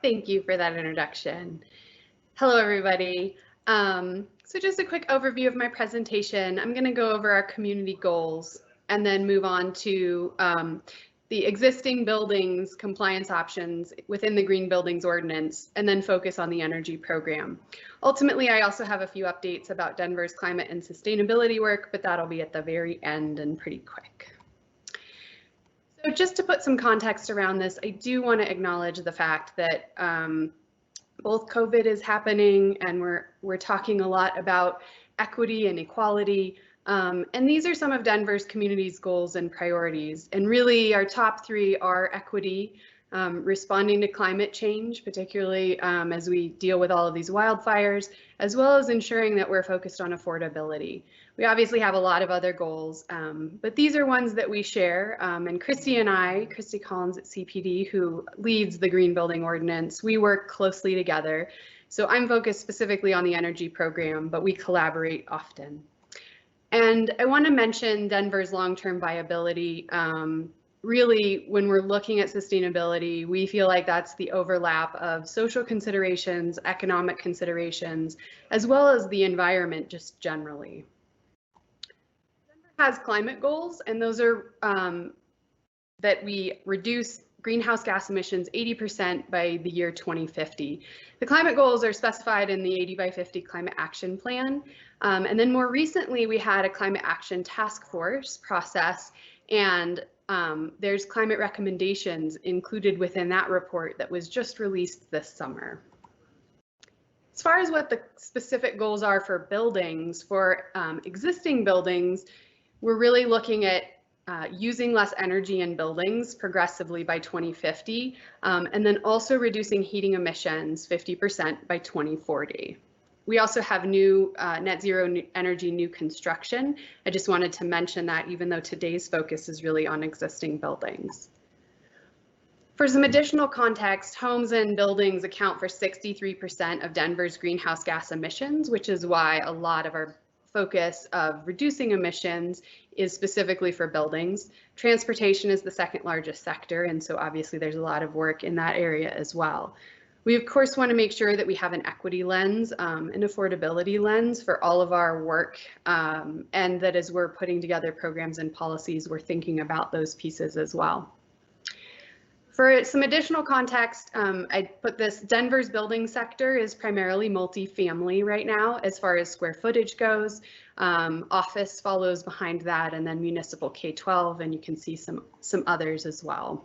Thank you for that introduction. Hello, everybody. So just a quick overview of my presentation. I'm going to go over our community goals and then move on to the existing buildings compliance options within the Green Buildings Ordinance, and then focus on the energy program. Ultimately, I also have a few updates about Denver's climate and sustainability work, but that'll be at the very end and pretty quick. So just to put some context around this, I do want to acknowledge the fact that both COVID is happening and we're talking a lot about equity and equality. And these are some of Denver's community's goals and priorities. And really our top three are equity, responding to climate change, particularly as we deal with all of these wildfires, as well as ensuring that we're focused on affordability. We obviously have a lot of other goals, but these are ones that we share. And Christy Collins at CPD, who leads the Green Building Ordinance, we work closely together. So I'm focused specifically on the energy program, but we collaborate often. And I want to mention Denver's long-term viability. Really, when we're looking at sustainability, we feel like that's the overlap of social considerations, economic considerations, as well as the environment just generally. Denver has climate goals, and those are that we reduce greenhouse gas emissions 80% by the year 2050. The climate goals are specified in the 80 by 50 Climate Action Plan. And then more recently, we had a Climate Action Task Force process, and there's climate recommendations included within that report that was just released this summer. As far as what the specific goals are for buildings, for existing buildings, we're really looking at using less energy in buildings progressively by 2050, and then also reducing heating emissions 50% by 2040. We also have new net zero energy new construction. I just wanted to mention that, even though today's focus is really on existing buildings. For some additional context, homes and buildings account for 63% of Denver's greenhouse gas emissions, which is why a lot of our focus of reducing emissions is specifically for buildings. Transportation is the second largest sector, and so obviously there's a lot of work in that area as well. We of course want to make sure that we have an equity lens, an affordability lens for all of our work, and that as we're putting together programs and policies, we're thinking about those pieces as well. For some additional context, I put this: Denver's building sector is primarily multifamily right now as far as square footage goes. Office follows behind that, and then municipal K-12, and you can see some others as well.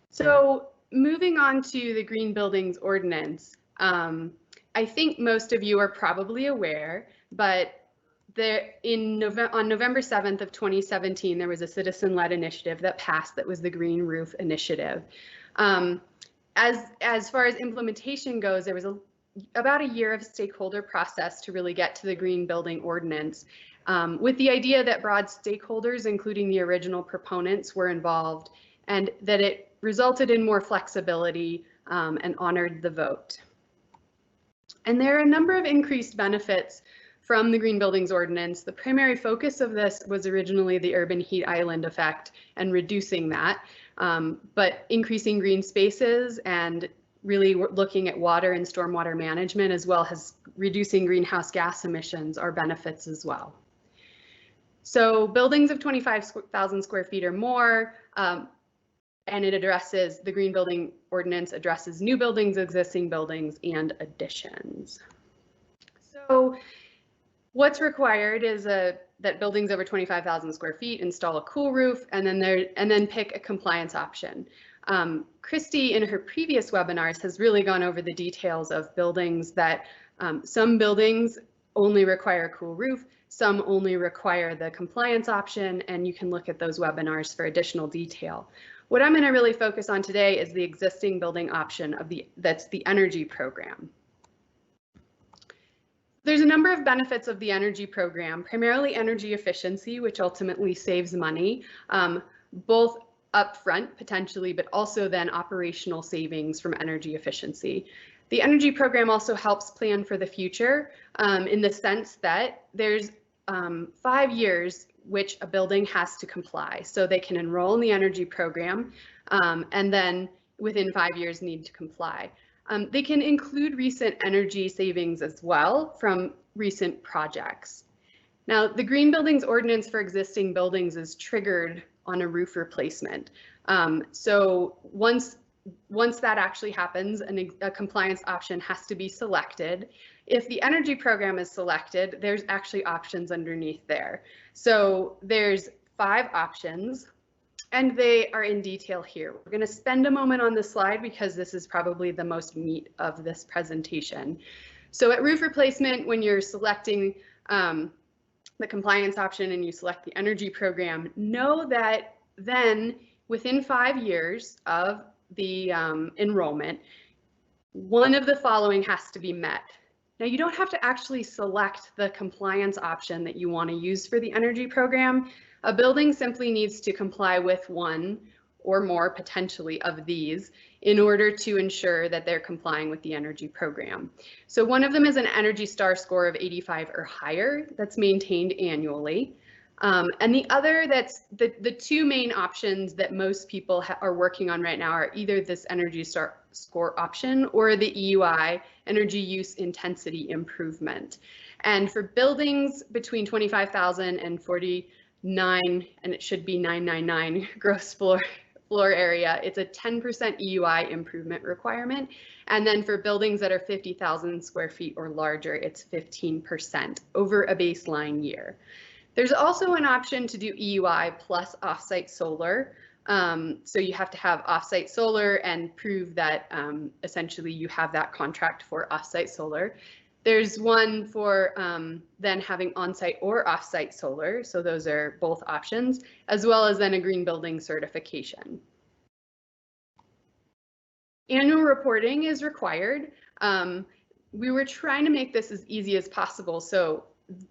So moving on to the Green Buildings Ordinance, I think most of you are probably aware, but on November 7th of 2017, there was a citizen-led initiative that passed that was the Green Roof Initiative. As far as implementation goes, there was about a year of stakeholder process to really get to the Green Building Ordinance, with the idea that broad stakeholders, including the original proponents, were involved, and that it resulted in more flexibility and honored the vote. And there are a number of increased benefits from the Green Buildings Ordinance. The primary focus of this was originally the urban heat island effect and reducing that, but increasing green spaces and really looking at water and stormwater management, as well as reducing greenhouse gas emissions, are benefits as well. So buildings of 25,000 square feet or more, and it addresses, the Green Building Ordinance addresses new buildings, existing buildings, and additions. So what's required is that buildings over 25,000 square feet install a cool roof, and then pick a compliance option. Christy, in her previous webinars, has really gone over the details of buildings that some buildings only require a cool roof, some only require the compliance option, and you can look at those webinars for additional detail. What I'm going to really focus on today is the existing building option that's the energy program. There's a number of benefits of the energy program, primarily energy efficiency, which ultimately saves money, both upfront potentially, but also then operational savings from energy efficiency. The energy program also helps plan for the future in the sense that there's 5 years which a building has to comply. So they can enroll in the energy program, and then within 5 years need to comply. They can include recent energy savings as well from recent projects. Now, the Green Buildings Ordinance for existing buildings is triggered on a roof replacement. So once that actually happens, a compliance option has to be selected. If the energy program is selected, there's actually options underneath there. So there's 5 options, and they are in detail here. We're going to spend a moment on this slide because this is probably the most meat of this presentation. So at roof replacement, when you're selecting the compliance option and you select the energy program, know that then within 5 years of the enrollment, one of the following has to be met. Now, you don't have to actually select the compliance option that you want to use for the energy program. A building simply needs to comply with one or more potentially of these in order to ensure that they're complying with the energy program. So one of them is an Energy Star score of 85 or higher that's maintained annually. And the other, that's the 2 main options that most people are working on right now are either this Energy Star score option or the EUI, Energy Use Intensity Improvement. And for buildings between 25,000 and 49, and it should be 999 gross floor area, it's a 10% EUI improvement requirement. And then for buildings that are 50,000 square feet or larger, it's 15% over a baseline year. There's also an option to do EUI plus offsite solar. So you have to have offsite solar and prove that essentially you have that contract for offsite solar. There's one for then having on-site or off-site solar. So those are both options, as well as then a green building certification. Annual reporting is required. We were trying to make this as easy as possible. So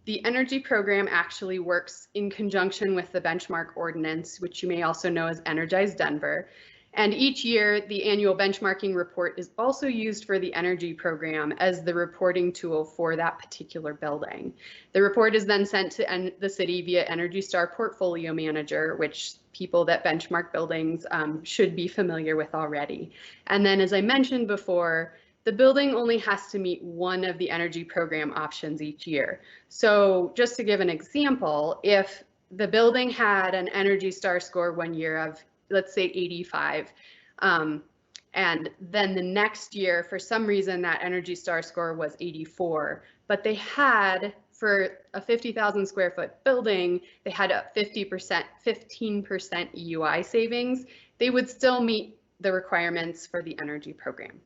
the energy program actually works in conjunction with the benchmark ordinance, which you may also know as Energize Denver. And each year, the annual benchmarking report is also used for the energy program as the reporting tool for that particular building. The report is then sent to the city via Energy Star Portfolio Manager, which people that benchmark buildings should be familiar with already. And then, as I mentioned before, the building only has to meet one of the energy program options each year. So just to give an example, if the building had an Energy Star score one year of, let's say 85, and then the next year, for some reason, that Energy Star score was 84, but they had, for a 50,000 square foot building, they had a 15% EUI savings, they would still meet the requirements for the energy program.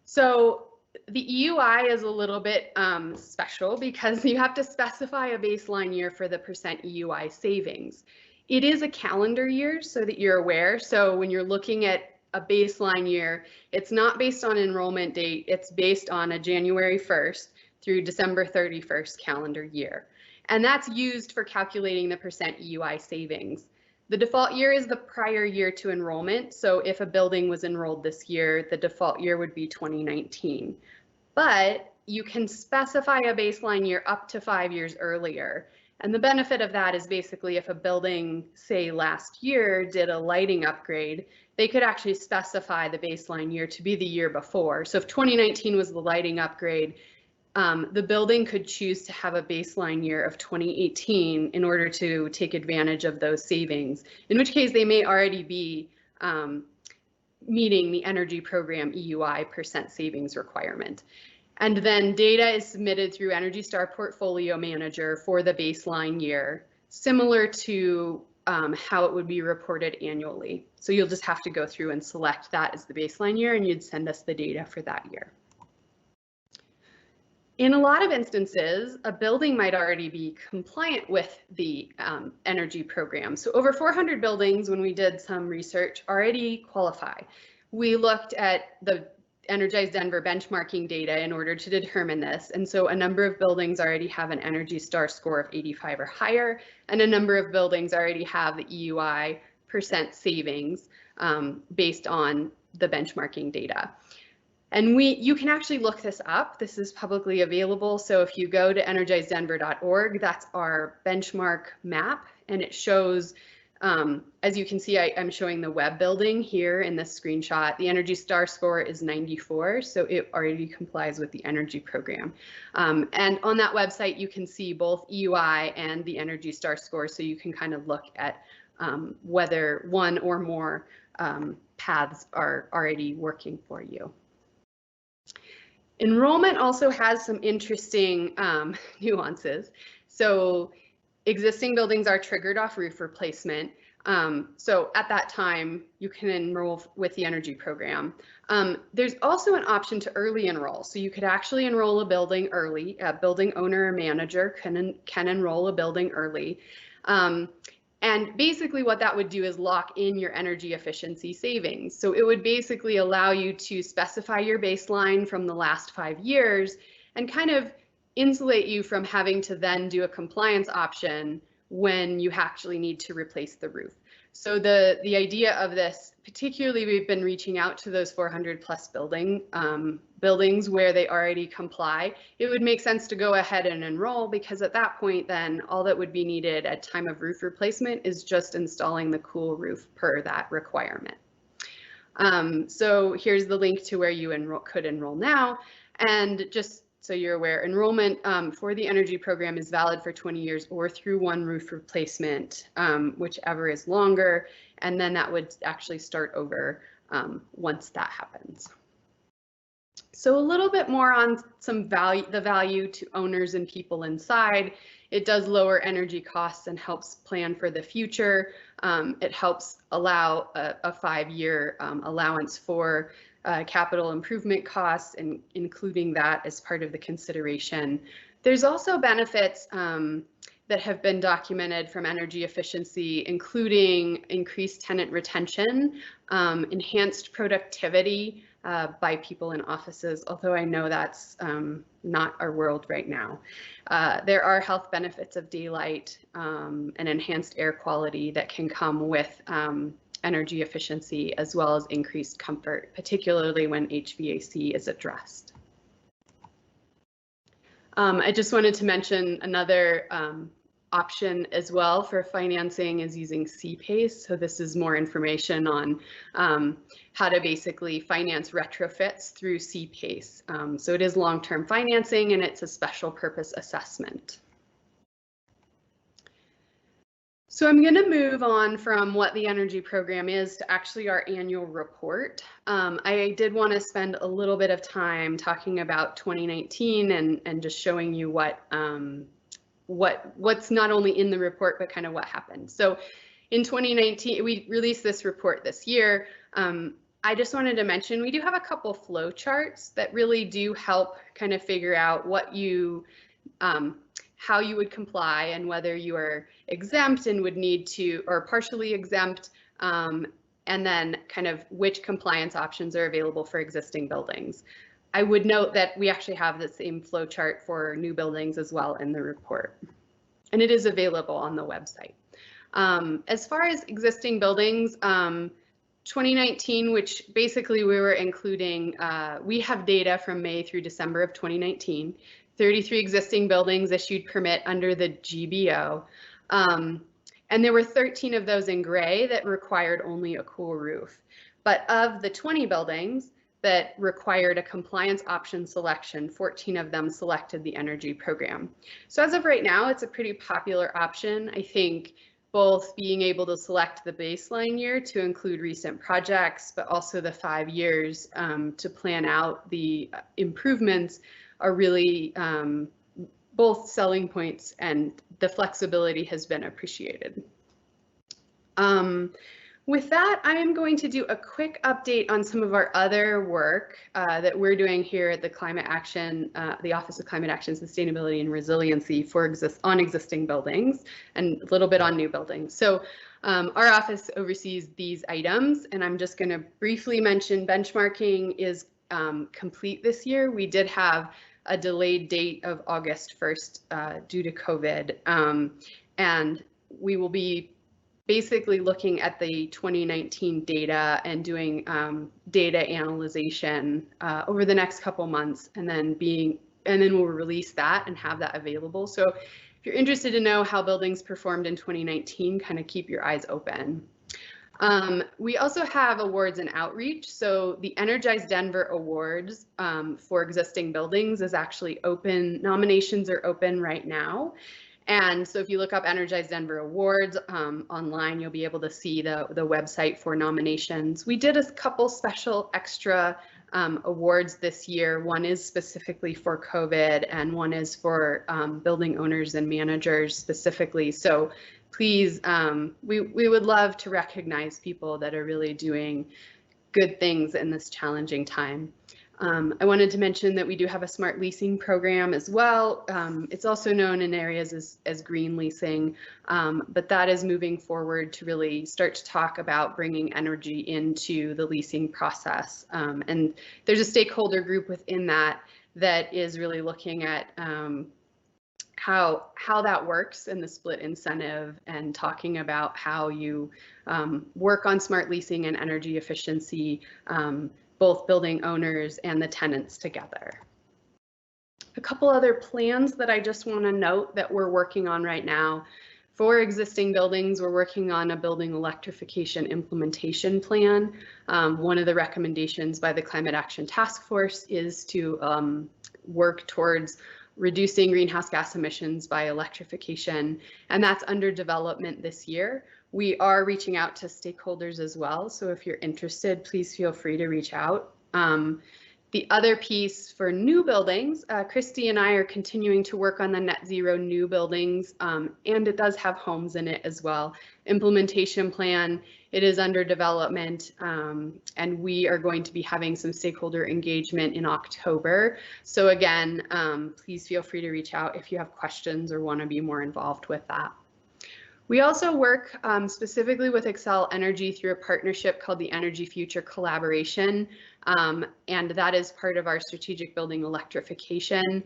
So the EUI is a little bit special because you have to specify a baseline year for the percent EUI savings. It is a calendar year, so that you're aware. So when you're looking at a baseline year, it's not based on enrollment date, it's based on a January 1st through December 31st calendar year. And that's used for calculating the percent EUI savings. The default year is the prior year to enrollment. So if a building was enrolled this year, the default year would be 2019. But you can specify a baseline year up to 5 years earlier. And the benefit of that is basically if a building, say last year, did a lighting upgrade, they could actually specify the baseline year to be the year before. So if 2019 was the lighting upgrade, the building could choose to have a baseline year of 2018 in order to take advantage of those savings, in which case they may already be meeting the energy program EUI percent savings requirement. And then data is submitted through Energy Star Portfolio Manager for the baseline year, similar to how it would be reported annually. So you'll just have to go through and select that as the baseline year, and you'd send us the data for that year. In a lot of instances, a building might already be compliant with the energy program. So over 400 buildings, when we did some research, already qualify. We looked at the Energize Denver benchmarking data in order to determine this. And so a number of buildings already have an Energy Star score of 85 or higher, and a number of buildings already have the EUI percent savings based on the benchmarking data. And you can actually look this up. This is publicly available. So if you go to energizedenver.org, that's our benchmark map, and it shows As you can see, I'm showing the web building here in this screenshot. The Energy Star score is 94, so it already complies with the energy program. And on that website, you can see both EUI and the Energy Star score, so you can kind of look at whether one or more paths are already working for you. Enrollment also has some interesting nuances. So existing buildings are triggered off roof replacement. So at that time, you can enroll with the energy program. There's also an option to early enroll. So you could actually enroll a building early. A building owner or manager can enroll a building early. And basically what that would do is lock in your energy efficiency savings. So it would basically allow you to specify your baseline from the last 5 years and kind of insulate you from having to then do a compliance option when you actually need to replace the roof. So the idea of this, particularly we've been reaching out to those 400 plus buildings where they already comply. It would make sense to go ahead and enroll, because at that point then all that would be needed at time of roof replacement is just installing the cool roof per that requirement. So here's the link to where you could enroll now. And just so you're aware, enrollment for the energy program is valid for 20 years or through one roof replacement, whichever is longer, and then that would actually start over once that happens. So a little bit more on some the value to owners and people inside. It does lower energy costs and helps plan for the future. It helps allow a 5-year allowance for capital improvement costs, and including that as part of the consideration. There's also benefits that have been documented from energy efficiency, including increased tenant retention, enhanced productivity by people in offices, although I know that's not our world right now. There are health benefits of daylight and enhanced air quality that can come with energy efficiency, as well as increased comfort, particularly when HVAC is addressed. I just wanted to mention another option as well for financing is using CPACE. So this is more information on how to basically finance retrofits through CPACE. So it is long-term financing and it's a special purpose assessment. So I'm going to move on from what the energy program is to actually our annual report. I did want to spend a little bit of time talking about 2019 and just showing you what's not only in the report, but kind of what happened. So in 2019, we released this report this year. I just wanted to mention we do have a couple flow charts that really do help kind of figure out what you how you would comply and whether you are exempt and would need to, or partially exempt, and then kind of which compliance options are available for existing buildings. I would note that we actually have the same flow chart for new buildings as well in the report, and it is available on the website. As far as existing buildings, 2019, which basically we were including, we have data from May through December of 2019. 33 existing buildings issued permit under the GBO. And there were 13 of those in gray that required only a cool roof. But of the 20 buildings that required a compliance option selection, 14 of them selected the energy program. So as of right now, it's a pretty popular option. I think both being able to select the baseline year to include recent projects, but also the 5 years to plan out the improvements are really both selling points, and the flexibility has been appreciated. With that, I am going to do a quick update on some of our other work that we're doing here at the Climate Action, the Office of Climate Action, Sustainability and Resiliency on existing buildings, and a little bit on new buildings. So our office oversees these items, and I'm just going to briefly mention benchmarking is complete this year. We did have a delayed date of August 1st due to COVID, and we will be basically looking at the 2019 data and doing data analyzation over the next couple months, and then we'll release that and have that available. So if you're interested to know how buildings performed in 2019, kind of keep your eyes open. We also have awards and outreach. So the Energize Denver Awards for existing buildings is actually open. Nominations are open right now. And so if you look up Energize Denver Awards online, you'll be able to see the website for nominations. We did a couple special extra awards this year. One is specifically for COVID and one is for building owners and managers specifically. So please, we would love to recognize people that are really doing good things in this challenging time. I wanted to mention that we do have a smart leasing program as well. It's also known in areas as green leasing, but that is moving forward to really start to talk about bringing energy into the leasing process. And there's a stakeholder group within that is really looking at how that works in the split incentive and talking about how you work on smart leasing and energy efficiency, both building owners and the tenants together. A couple other plans that I just want to note that we're working on right now. For existing buildings, we're working on a building electrification implementation plan. One of the recommendations by the Climate Action Task Force is to work towards reducing greenhouse gas emissions by electrification, and that's under development this year. We are reaching out to stakeholders as well, so if you're interested, please feel free to reach out. The other piece for new buildings, Christy and I are continuing to work on the net zero new buildings, and it does have homes in it as well. Implementation plan, it is under development, and we are going to be having some stakeholder engagement in October. So again, please feel free to reach out if you have questions or want to be more involved with that. We also work specifically with Xcel Energy through a partnership called the Energy Future Collaboration, and that is part of our strategic building electrification.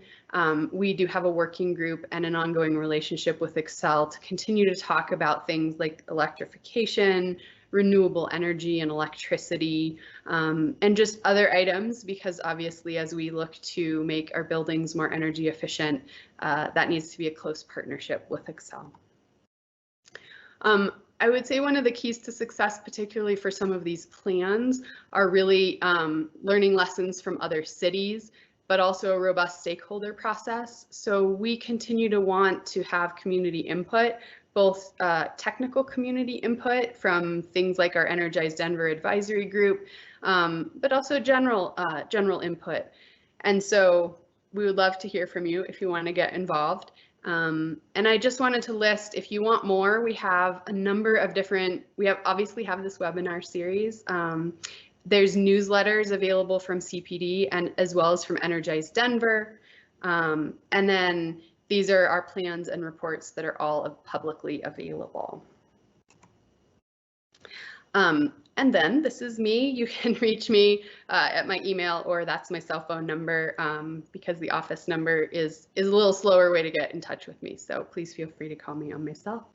We do have a working group and an ongoing relationship with Xcel to continue to talk about things like electrification, renewable energy and electricity, and just other items, because obviously as we look to make our buildings more energy efficient, that needs to be a close partnership with Xcel. I would say one of the keys to success, particularly for some of these plans, are really learning lessons from other cities, but also a robust stakeholder process. So we continue to want to have community input, both technical community input from things like our Energize Denver advisory group, but also general input. And so we would love to hear from you if you want to get involved. And I just wanted to list, if you want more, we have a number of different, obviously have this webinar series. There's newsletters available from CPD and as well as from Energize Denver. And then these are our plans and reports that are all publicly available. And then this is me. You can reach me at my email, or that's my cell phone number, because the office number is a little slower way to get in touch with me. So please feel free to call me on my cell.